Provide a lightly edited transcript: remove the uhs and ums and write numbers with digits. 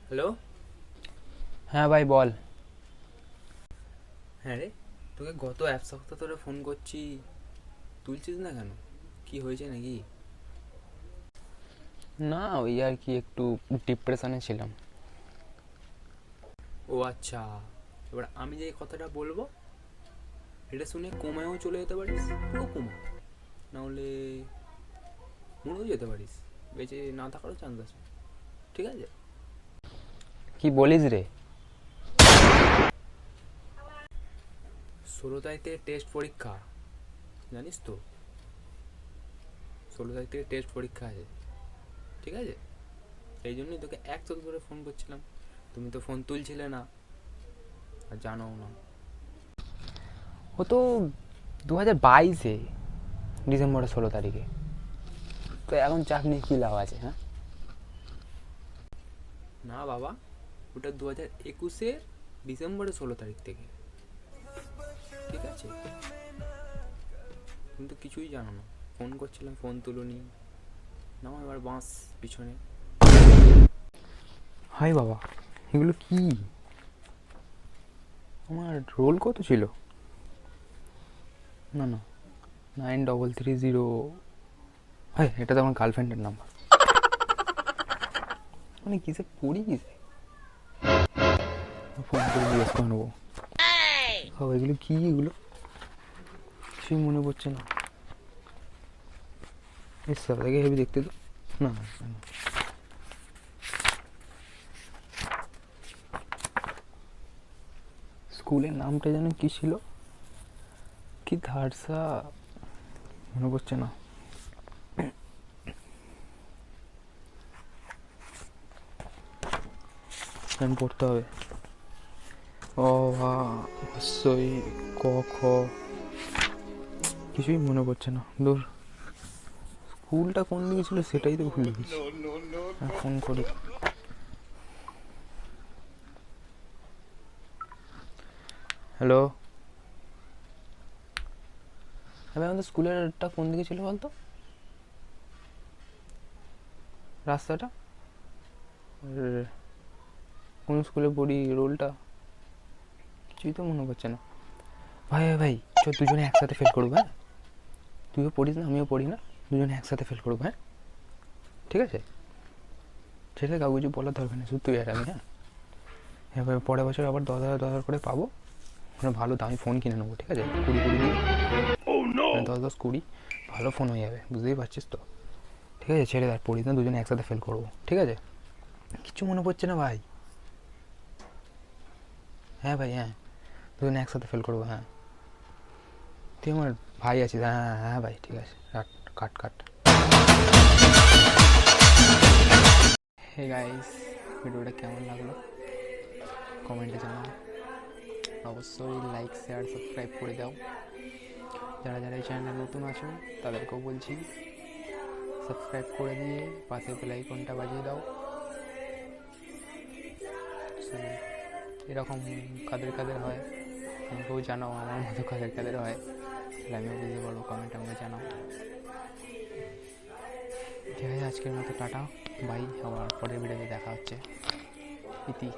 Hello. হ্যাঁ ভাই বল। হ্যাঁ রে, তোকে গত এক সপ্তাহ ধরে ফোন করছি, তুলছিস না কেন? কি হয়েছে নাকি? না ওই আর কি একটু ডিপ্রেশনে ছিলাম। ও আচ্ছা, এবার আমি যে কথাটা বলবো এটা শুনে কোমায়ও চলে যেতে পারিস, পুরো কোমা, নাহলে মরেও যেতে পারিস, বেঁচে না থাকারও চান্স আছে। ঠিক আছে? কি বলিস রে? 16 তারিখ থেকে টেস্ট পরীক্ষা, জানিস তো? 16 তারিখ থেকে টেস্ট পরীক্ষা আছে। ঠিক আছে, সেই জন্যই তোকে এক সপ্তাহ ধরে ফোন করছিলাম, তুমি তো ফোন তুলছিলে না আর জানোও না। ও তো 2022-এ ডিসেম্বরের 16 তারিখে। তো এখন চাপ নিয়ে কী লাভ আছে? হ্যাঁ না বাবা, ওটা 2021-এর ডিসেম্বরের 16 তারিখ থেকে। ঠিক আছে, তুমি তো কিছুই জানো না। ফোন করছিলাম, ফোন তুলোনি, নাও এবার বাঁশ পিছনে। হাই বাবা, এগুলো কি? আমার রোল কত ছিল? না না, 9330। হ্যাঁ, এটা তো আমার গার্লফ্রেন্ডের নাম্বার। মানে কিসে পড়িস? ফোন করে জিজ্ঞেস করে নেবো। বাবা এগুলো কি? এগুলো কিছুই মনে পড়ছে না। এর সাথে হেভি দেখতে তো। না না, না। স্কুলের নামটা যেন কি ছিল, কি ধারসা, মনে পড়ছে না। আমি পড়তে হবে। অ আ হস্যই ক খ, কিছুই মনে পড়ছে না। দূর, স্কুলটা কোন দিকে ছিল সেটাই তো ভুলে গেছি। ফোন করি। হ্যালো। হ্যাঁ, আমাদের স্কুলেরটা কোন দিকে ছিল বলতো? রাস্তাটা আর কোন স্কুলে পড়ি, রোলটা কিছুই তো মনে পড়ছে না। ভাই ভাই ভাই, চ দুজনে একসাথে ফেল করবো। হ্যাঁ, তুইও পড়িস না আমিও পড়ি না, দুজনে একসাথে ফেল করবো। হ্যাঁ ঠিক আছে, সেটা কাউকে কিছু বলার দরকার নেই, শুধু তুই আর আমি। হ্যাঁ, এবার পরের বছর আবার 10,000 করে পাবো, মানে ভালো দামি ফোন কিনে নেবো। ঠিক আছে, 20 20 দিয়ে, মানে 10 10 20 ভালো ফোন হয়ে যাবে, বুঝতেই পারছিস তো। ঠিক আছে, ছেড়ে দেয়, পড়িস না, দুজনে একসাথে ফেল করবো। ঠিক আছে, কিছু মনে পড়ছে না ভাই। হ্যাঁ ভাই, হ্যাঁ, দুজনে একসাথে ফেল করবো। হ্যাঁ, তুই আমার ভাই আছিস। হ্যাঁ হ্যাঁ হ্যাঁ ভাই, ঠিক আছে, কাট কাট কাট। হে গাইস, ভিডিওটা কেমন লাগলো কমেন্টে জানাও। অবশ্যই লাইক শেয়ার সাবস্ক্রাইব করে দাও। যারা যারা এই চ্যানেলে নতুন আছো তাদেরকেও বলছি, সাবস্ক্রাইব করে দিয়ে পাশে বেল আইকনটা বাজিয়ে দাও। সো এরকম কাদের কাদের হয় আমাকেও জানাও, আমার মতো কাদের কাদের হয়, তাহলে আমিও বুঝতে পারবো। কমেন্টে আমাকে জানাও। ঠিক আছে, আজকের মতো টাটা, বাই, আবার পরের ভিডিওতে দেখা হচ্ছে। ইতি।